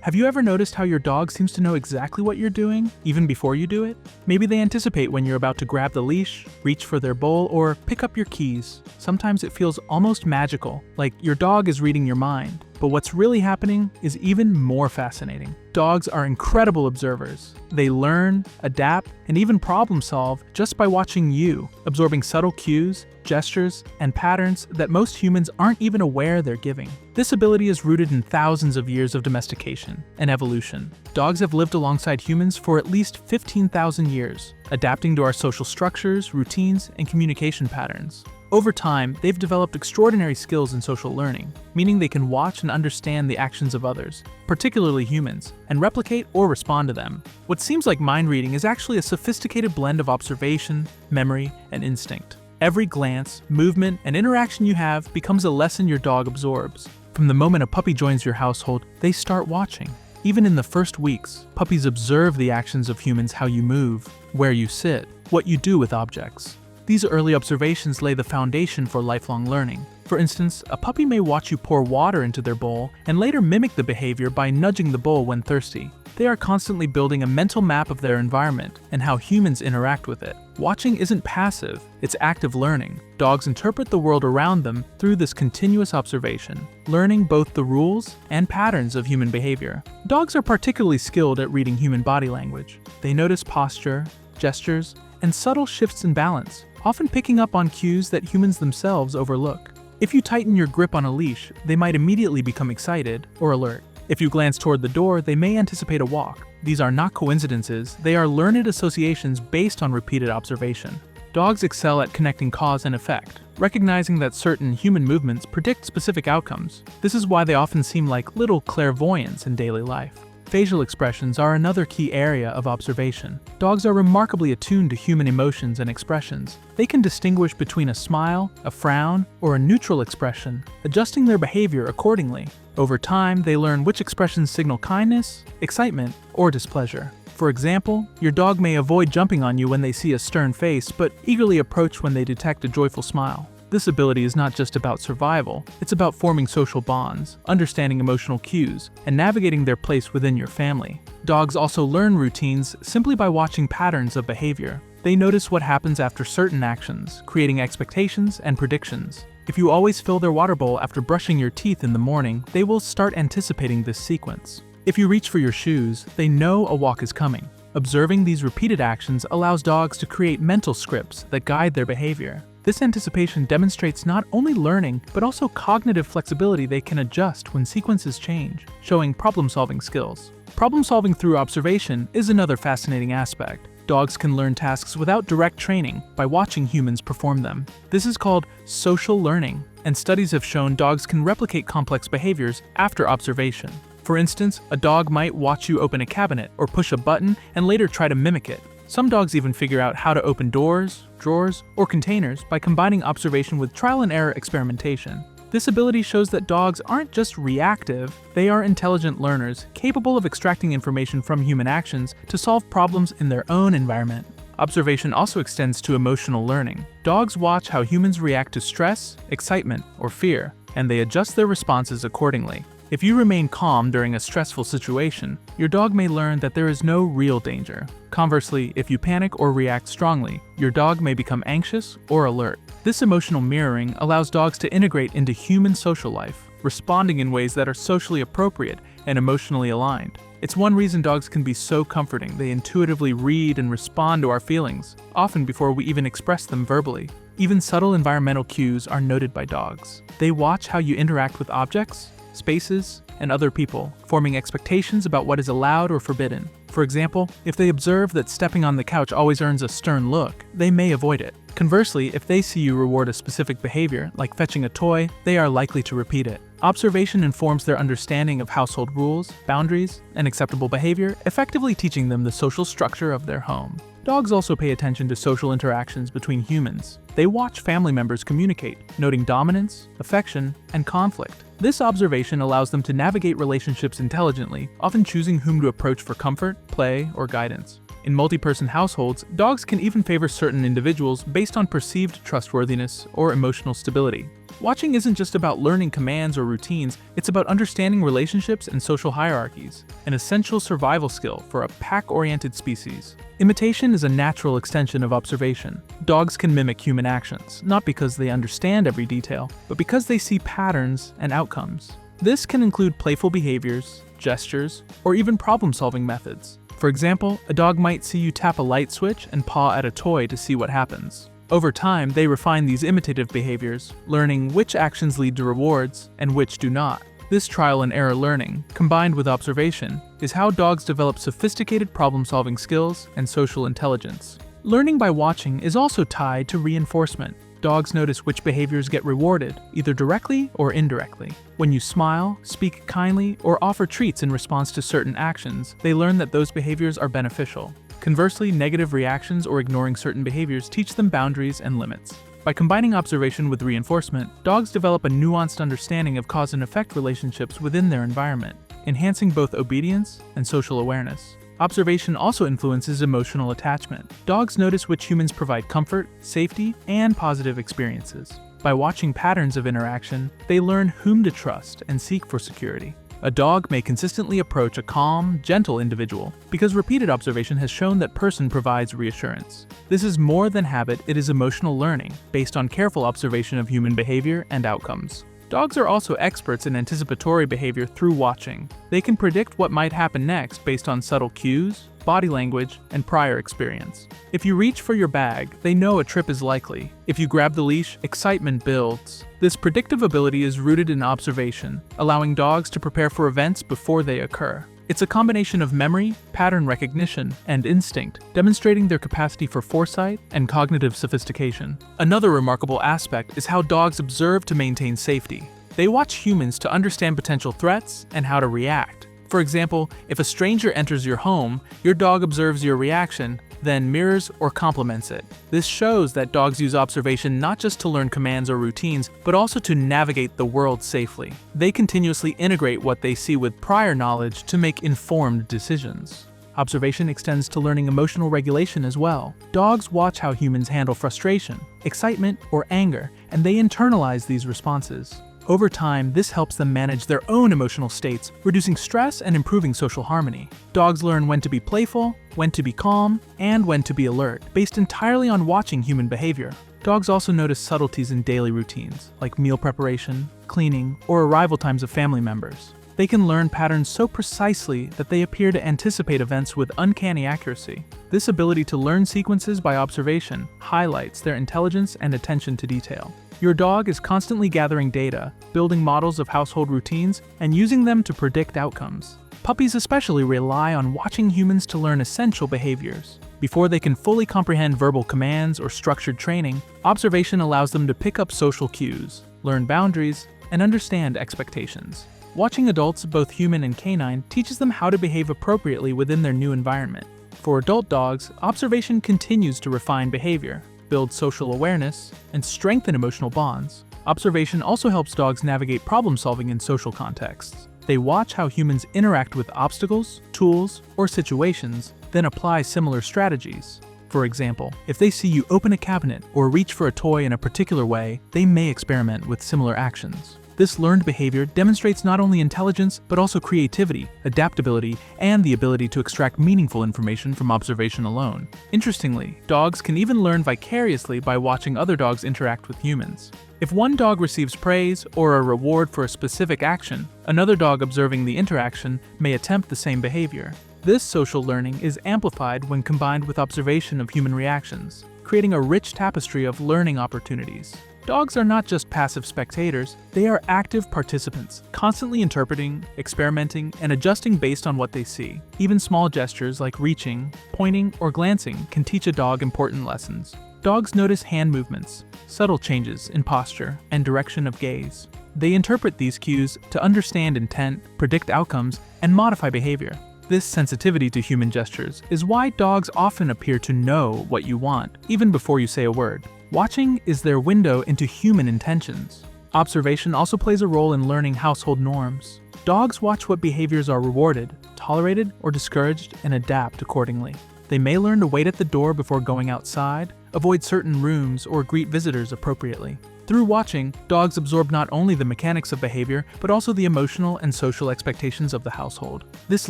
Have you ever noticed how your dog seems to know exactly what you're doing, even before you do it? Maybe they anticipate when you're about to grab the leash, reach for their bowl, or pick up your keys. Sometimes it feels almost magical, like your dog is reading your mind. But what's really happening is even more fascinating. Dogs are incredible observers. They learn, adapt, and even problem solve just by watching you, absorbing subtle cues, gestures, and patterns that most humans aren't even aware they're giving. This ability is rooted in thousands of years of domestication and evolution. Dogs have lived alongside humans for at least 15,000 years, adapting to our social structures, routines, and communication patterns. Over time, they've developed extraordinary skills in social learning, meaning they can watch and understand the actions of others, particularly humans, and replicate or respond to them. What seems like mind reading is actually a sophisticated blend of observation, memory, and instinct. Every glance, movement, and interaction you have becomes a lesson your dog absorbs. From the moment a puppy joins your household, they start watching. Even in the first weeks, puppies observe the actions of humans: how you move, where you sit, what you do with objects. These early observations lay the foundation for lifelong learning. For instance, a puppy may watch you pour water into their bowl and later mimic the behavior by nudging the bowl when thirsty. They are constantly building a mental map of their environment and how humans interact with it. Watching isn't passive, it's active learning. Dogs interpret the world around them through this continuous observation, learning both the rules and patterns of human behavior. Dogs are particularly skilled at reading human body language. They notice posture, gestures, and subtle shifts in balance, often picking up on cues that humans themselves overlook. If you tighten your grip on a leash, they might immediately become excited or alert. If you glance toward the door, they may anticipate a walk. These are not coincidences, they are learned associations based on repeated observation. Dogs excel at connecting cause and effect, recognizing that certain human movements predict specific outcomes. This is why they often seem like little clairvoyants in daily life. Facial expressions are another key area of observation. Dogs are remarkably attuned to human emotions and expressions. They can distinguish between a smile, a frown, or a neutral expression, adjusting their behavior accordingly. Over time, they learn which expressions signal kindness, excitement, or displeasure. For example, your dog may avoid jumping on you when they see a stern face, but eagerly approach when they detect a joyful smile. This ability is not just about survival, it's about forming social bonds, understanding emotional cues, and navigating their place within your family. Dogs also learn routines simply by watching patterns of behavior. They notice what happens after certain actions, creating expectations and predictions. If you always fill their water bowl after brushing your teeth in the morning, they will start anticipating this sequence. If you reach for your shoes, they know a walk is coming. Observing these repeated actions allows dogs to create mental scripts that guide their behavior. This anticipation demonstrates not only learning, but also cognitive flexibility. They can adjust when sequences change, showing problem-solving skills. Problem-solving through observation is another fascinating aspect. Dogs can learn tasks without direct training by watching humans perform them. This is called social learning, and studies have shown dogs can replicate complex behaviors after observation. For instance, a dog might watch you open a cabinet or push a button and later try to mimic it. Some dogs even figure out how to open doors, drawers, or containers by combining observation with trial and error experimentation. This ability shows that dogs aren't just reactive, they are intelligent learners capable of extracting information from human actions to solve problems in their own environment. Observation also extends to emotional learning. Dogs watch how humans react to stress, excitement, or fear, and they adjust their responses accordingly. If you remain calm during a stressful situation, your dog may learn that there is no real danger. Conversely, if you panic or react strongly, your dog may become anxious or alert. This emotional mirroring allows dogs to integrate into human social life, responding in ways that are socially appropriate and emotionally aligned. It's one reason dogs can be so comforting. They intuitively read and respond to our feelings, often before we even express them verbally. Even subtle environmental cues are noted by dogs. They watch how you interact with objects, spaces, and other people, forming expectations about what is allowed or forbidden. For example, if they observe that stepping on the couch always earns a stern look, they may avoid it. Conversely, if they see you reward a specific behavior, like fetching a toy, they are likely to repeat it. Observation informs their understanding of household rules, boundaries, and acceptable behavior, effectively teaching them the social structure of their home. Dogs also pay attention to social interactions between humans. They watch family members communicate, noting dominance, affection, and conflict. This observation allows them to navigate relationships intelligently, often choosing whom to approach for comfort, play, or guidance. In multi-person households, dogs can even favor certain individuals based on perceived trustworthiness or emotional stability. Watching isn't just about learning commands or routines, it's about understanding relationships and social hierarchies, an essential survival skill for a pack-oriented species. Imitation is a natural extension of observation. Dogs can mimic human actions, not because they understand every detail, but because they see patterns and outcomes. This can include playful behaviors, gestures, or even problem-solving methods. For example, a dog might see you tap a light switch and paw at a toy to see what happens. Over time, they refine these imitative behaviors, learning which actions lead to rewards and which do not. This trial and error learning, combined with observation, is how dogs develop sophisticated problem-solving skills and social intelligence. Learning by watching is also tied to reinforcement. Dogs notice which behaviors get rewarded, either directly or indirectly. When you smile, speak kindly, or offer treats in response to certain actions, they learn that those behaviors are beneficial. Conversely, negative reactions or ignoring certain behaviors teach them boundaries and limits. By combining observation with reinforcement, dogs develop a nuanced understanding of cause and effect relationships within their environment, enhancing both obedience and social awareness. Observation also influences emotional attachment. Dogs notice which humans provide comfort, safety, and positive experiences. By watching patterns of interaction, they learn whom to trust and seek for security. A dog may consistently approach a calm, gentle individual because repeated observation has shown that person provides reassurance. This is more than habit, it is emotional learning, based on careful observation of human behavior and outcomes. Dogs are also experts in anticipatory behavior through watching. They can predict what might happen next based on subtle cues, body language, and prior experience. If you reach for your bag, they know a trip is likely. If you grab the leash, excitement builds. This predictive ability is rooted in observation, allowing dogs to prepare for events before they occur. It's a combination of memory, pattern recognition, and instinct, demonstrating their capacity for foresight and cognitive sophistication. Another remarkable aspect is how dogs observe to maintain safety. They watch humans to understand potential threats and how to react. For example, if a stranger enters your home, your dog observes your reaction, then mirrors or complements it. This shows that dogs use observation not just to learn commands or routines, but also to navigate the world safely. They continuously integrate what they see with prior knowledge to make informed decisions. Observation extends to learning emotional regulation as well. Dogs watch how humans handle frustration, excitement, or anger, and they internalize these responses. Over time, this helps them manage their own emotional states, reducing stress and improving social harmony. Dogs learn when to be playful, when to be calm, and when to be alert, based entirely on watching human behavior. Dogs also notice subtleties in daily routines, like meal preparation, cleaning, or arrival times of family members. They can learn patterns so precisely that they appear to anticipate events with uncanny accuracy. This ability to learn sequences by observation highlights their intelligence and attention to detail. Your dog is constantly gathering data, building models of household routines, and using them to predict outcomes. Puppies especially rely on watching humans to learn essential behaviors. Before they can fully comprehend verbal commands or structured training, observation allows them to pick up social cues, learn boundaries, and understand expectations. Watching adults, both human and canine, teaches them how to behave appropriately within their new environment. For adult dogs, observation continues to refine behavior, build social awareness, and strengthen emotional bonds. Observation also helps dogs navigate problem-solving in social contexts. They watch how humans interact with obstacles, tools, or situations, then apply similar strategies. For example, if they see you open a cabinet or reach for a toy in a particular way, they may experiment with similar actions. This learned behavior demonstrates not only intelligence, but also creativity, adaptability, and the ability to extract meaningful information from observation alone. Interestingly, dogs can even learn vicariously by watching other dogs interact with humans. If one dog receives praise or a reward for a specific action, another dog observing the interaction may attempt the same behavior. This social learning is amplified when combined with observation of human reactions, creating a rich tapestry of learning opportunities. Dogs are not just passive spectators, they are active participants, constantly interpreting, experimenting, and adjusting based on what they see. Even small gestures like reaching, pointing, or glancing can teach a dog important lessons. Dogs notice hand movements, subtle changes in posture, and direction of gaze. They interpret these cues to understand intent, predict outcomes, and modify behavior. This sensitivity to human gestures is why dogs often appear to know what you want, even before you say a word. Watching is their window into human intentions. Observation also plays a role in learning household norms. Dogs watch what behaviors are rewarded, tolerated, or discouraged and adapt accordingly. They may learn to wait at the door before going outside, avoid certain rooms, or greet visitors appropriately. Through watching, dogs absorb not only the mechanics of behavior, but also the emotional and social expectations of the household. This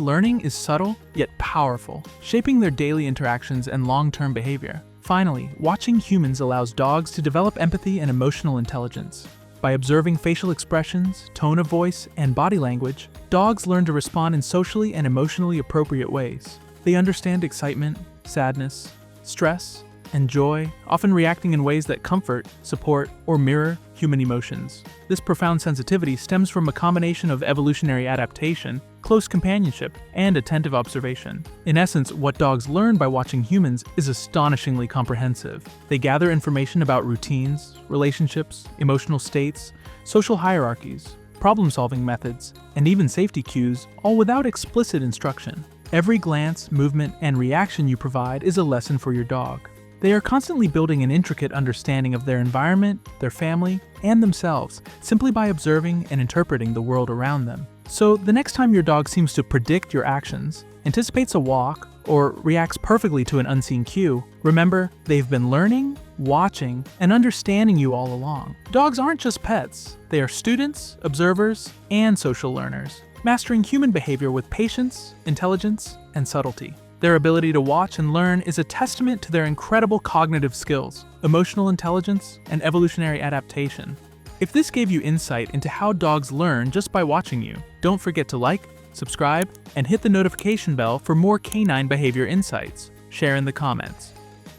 learning is subtle, yet powerful, shaping their daily interactions and long-term behavior. Finally, watching humans allows dogs to develop empathy and emotional intelligence. By observing facial expressions, tone of voice, and body language, dogs learn to respond in socially and emotionally appropriate ways. They understand excitement, sadness, stress, and joy, often reacting in ways that comfort, support, or mirror human emotions. This profound sensitivity stems from a combination of evolutionary adaptation, close companionship, and attentive observation. In essence, what dogs learn by watching humans is astonishingly comprehensive. They gather information about routines, relationships, emotional states, social hierarchies, problem-solving methods, and even safety cues, all without explicit instruction. Every glance, movement, and reaction you provide is a lesson for your dog. They are constantly building an intricate understanding of their environment, their family, and themselves, simply by observing and interpreting the world around them. So, the next time your dog seems to predict your actions, anticipates a walk, or reacts perfectly to an unseen cue, remember, they've been learning, watching, and understanding you all along. Dogs aren't just pets. They are students, observers, and social learners, mastering human behavior with patience, intelligence, and subtlety. Their ability to watch and learn is a testament to their incredible cognitive skills, emotional intelligence, and evolutionary adaptation. If this gave you insight into how dogs learn just by watching you, don't forget to like, subscribe, and hit the notification bell for more canine behavior insights. Share in the comments.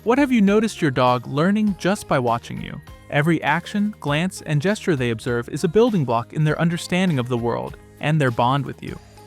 What have you noticed your dog learning just by watching you? Every action, glance, and gesture they observe is a building block in their understanding of the world and their bond with you.